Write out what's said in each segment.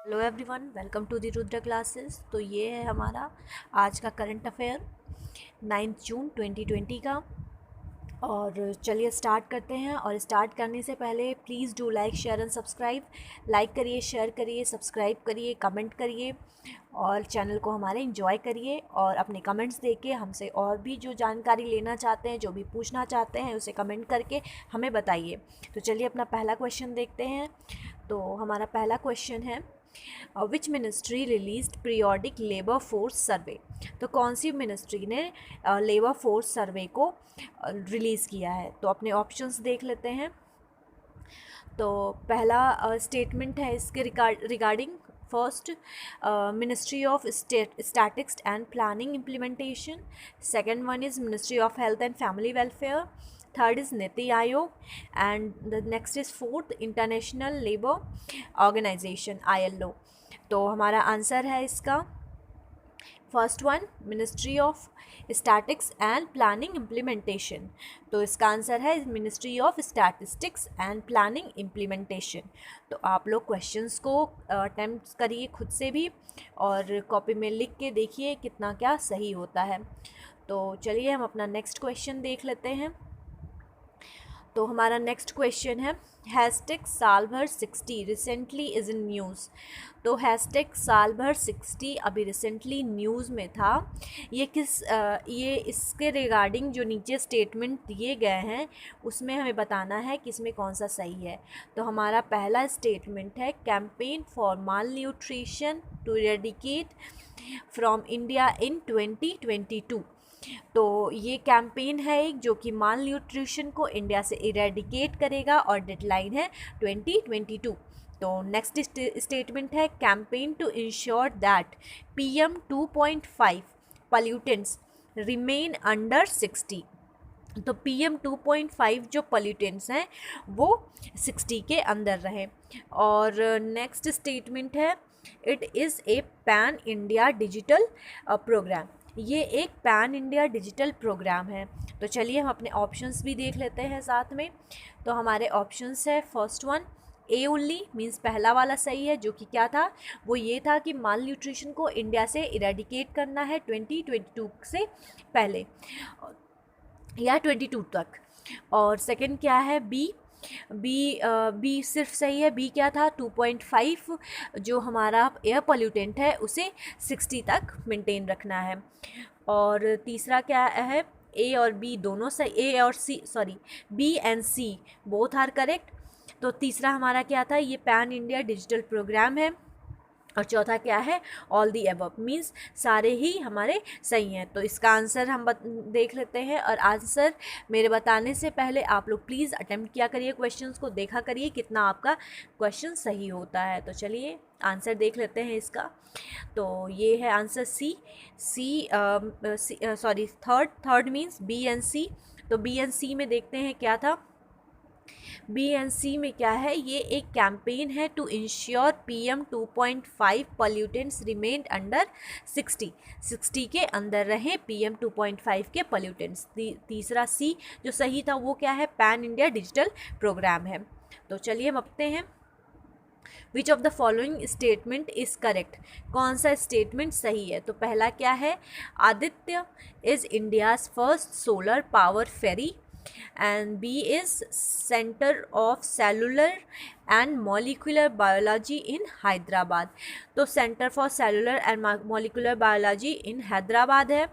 Hello everyone, welcome to the Rudra classes. तो ये है हमारा आज का करंट अफेयर 9 जून 2020 का। और चलिए स्टार्ट करते हैं। और स्टार्ट करने से पहले please do like share and subscribe. Like करिए, शेयर करिए, सब्सक्राइब करिए, कमेंट करिए और चैनल को हमारे एंजॉय करिए। और अपने कमेंट्स देके हमसे और भी जो जानकारी लेना चाहते हैं, जो भी पूछना चाहते हैं, उसे कमेंट करके हमें बताइए। तो चलिए अपना पहला क्वेश्चन देखते हैं। तो हमारा पहला क्वेश्चन है, which ministry released periodic labour force survey. तो कौन सी मिनिस्ट्री ने लेबर फोर्स सर्वे को रिलीज़ किया है। तो अपने ऑप्शंस देख लेते हैं। तो पहला स्टेटमेंट है इसके regarding, first ministry of statics and planning implementation, second one is ministry of health and family welfare, third is Niti Aayog and the next is fourth international labour organization ILO। तो हमारा आंसर है इसका first one, ministry of statics and planning implementation. तो इसका answer है ministry of statistics and planning implementation. तो आप लोग क्वेश्चंस को अटेम्प्ट करिए खुद से भी और कॉपी में लिख के देखिए कितना क्या सही होता है। तो चलिए हम अपना नेक्स्ट क्वेश्चन देख लेते हैं। तो हमारा नेक्स्ट क्वेश्चन है, हैशटैग साल भर 60 रिसेंटली इज़ इन न्यूज़। तो हैशटैग साल भर 60 अभी रिसेंटली न्यूज़ में था। ये इसके रिगार्डिंग जो नीचे स्टेटमेंट दिए गए हैं उसमें हमें बताना है कि इसमें कौन सा सही है। तो हमारा पहला स्टेटमेंट है, campaign for malnutrition to eradicate from India in 2022। तो ये कैंपेन है एक जो कि माल न्यूट्रिशन को इंडिया से इरेडिकेट करेगा और डेडलाइन है 2022। तो नेक्स्ट स्टेटमेंट है, campaign to ensure that PM 2.5 pollutants remain under 60। तो PM 2.5 जो पॉल्यूटेंट्स हैं वो 60 के अंदर रहें। और नेक्स्ट स्टेटमेंट है, it is a pan India digital program. ये एक पैन इंडिया डिजिटल प्रोग्राम है। तो चलिए हम अपने ऑप्शंस भी देख लेते हैं साथ में। तो हमारे ऑप्शंस है, first one A only means पहला वाला सही है, जो कि क्या था, वो ये था कि माल न्यूट्रिशन को इंडिया से इरेडिकेट करना है 2022 से पहले या 22 तक। और सेकंड क्या है, बी सिर्फ सही है। बी क्या था, 2.5 जो हमारा एयर पोल्यूटेंट है उसे 60 तक मेंटेन रखना है। और तीसरा क्या है, ए और बी दोनों सही, ए और C sorry B and C both are correct. तो तीसरा हमारा क्या था, ये पैन इंडिया डिजिटल प्रोग्राम है। और चौथा क्या है, ऑल दी अबव मीन्स सारे ही हमारे सही हैं। तो इसका आंसर हम देख लेते हैं। और आंसर मेरे बताने से पहले आप लोग प्लीज़ अटेम्प्ट किया करिए, क्वेश्चंस को देखा करिए कितना आपका क्वेश्चन सही होता है। तो चलिए आंसर देख लेते हैं इसका। तो ये है answer third means B and C. तो बी एंड सी में देखते हैं क्या था। बी एंड सी में क्या है, ये एक कैंपेन है to ensure PM 2.5 pollutants remain under 60 के अंदर रहे PM 2.5 के पॉल्यूटेंट्स। तीसरा सी जो सही था वो क्या है, पैन इंडिया डिजिटल प्रोग्राम है। तो चलिए हम अपते हैं, which of the following statement is correct. कौन सा स्टेटमेंट सही है। तो पहला क्या है, Aditya is India's first solar power ferry and B is Center of Cellular and Molecular Biology in Hyderabad। तो centre for cellular and molecular biology in Hyderabad है।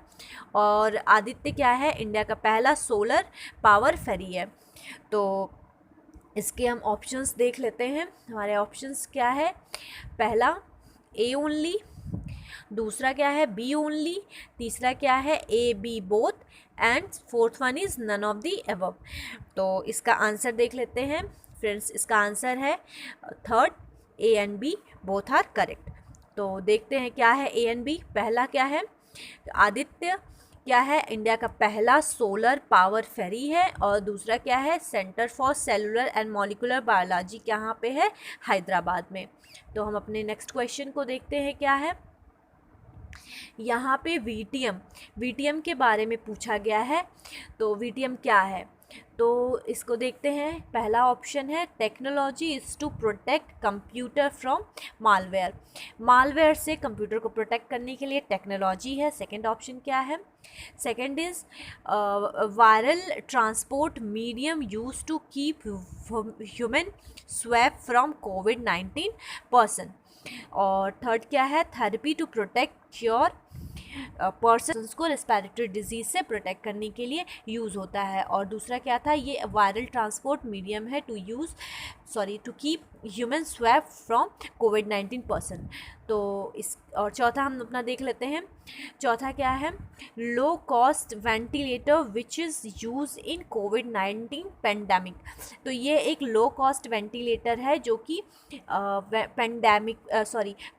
और आदित्य क्या है, इंडिया का पहला सोलर पावर फेरी है। तो इसके हम ऑप्शंस देख लेते हैं। हमारे ऑप्शंस क्या है, पहला ए ओनली, दूसरा क्या है बी ओनली, तीसरा क्या है A B both and fourth one is none of the above. तो इसका आंसर देख लेते हैं फ्रेंड्स। इसका आंसर है third, A and B both are correct. तो देखते हैं क्या है ए एंड बी। पहला क्या है, आदित्य क्या है, इंडिया का पहला सोलर पावर फेरी है। और दूसरा क्या है, centre for cellular and molecular biology कहाँ पे है, हैदराबाद में। तो हम अपने नेक्स्ट क्वेश्चन को देखते हैं क्या है। यहाँ पे वीटीएम के बारे में पूछा गया है। तो वीटीएम क्या है, तो इसको देखते हैं। पहला ऑप्शन है technology is to protect computer from malware. Malware से कंप्यूटर को प्रोटेक्ट करने के लिए टेक्नोलॉजी है। सेकंड ऑप्शन क्या है? Second is viral transport medium use to keep human swap from कोविड-19 पर्सन। और थर्ड क्या है? Therapy to protect cure persons को रेस्पिरेटरी डिजीज से प्रोटेक्ट करने के लिए यूज़ होता है। और दूसरा क्या था? ये वायरल ट्रांसपोर्ट मीडियम है to keep human swap from कोविड-19 पर्सन। तो इस और चौथा हम अपना देख लेते हैं। चौथा क्या है? Low cost ventilator which is use in covid pandemic. तो ये एक लो कॉस्ट वेंटिलेटर है जो कि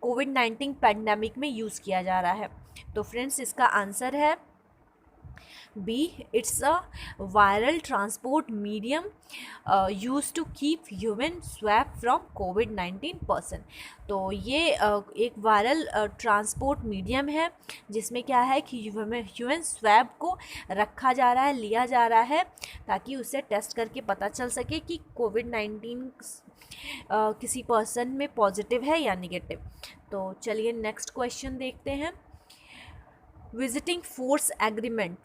कोविड-19 पेंडेमिक में यूज़ किया जा रहा है। तो फ्रेंड्स इसका आंसर है B, it's a viral transport medium use to keep human swap from कोविड-19 पर्सन। तो ये एक वायरल ट्रांसपोर्ट मीडियम है जिसमें क्या है कि ह्यूमन स्वैप को रखा जा रहा है, लिया जा रहा है, ताकि उसे टेस्ट करके पता चल सके कि कोविड-19 किसी पर्सन में पॉजिटिव है या निगेटिव। तो चलिए नेक्स्ट क्वेश्चन देखते हैं। Visiting force agreement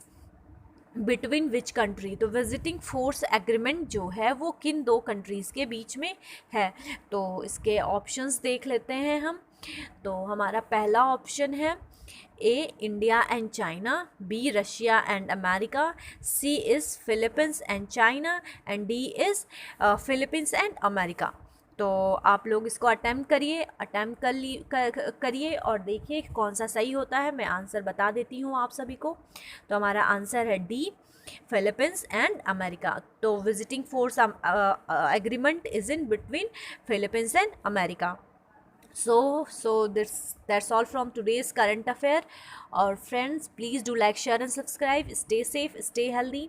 between which country. तो विजिटिंग फोर्स एग्रीमेंट जो है वो किन दो कंट्रीज़ के बीच में है? तो इसके ऑप्शंस देख लेते हैं हम। तो हमारा पहला ऑप्शन है A, India and China, B, Russia and America, C is Philippines and China, and D is Philippines and America. तो आप लोग इसको अटैम्प्ट करिए और देखिए कौन सा सही होता है। मैं आंसर बता देती हूँ आप सभी को। तो हमारा आंसर है डी, फिलीपींस एंड अमेरिका। तो visiting force agreement is in between Philippines and America. So that's all from today's current affair. Or friends, please do like, share and subscribe. Stay safe, stay healthy.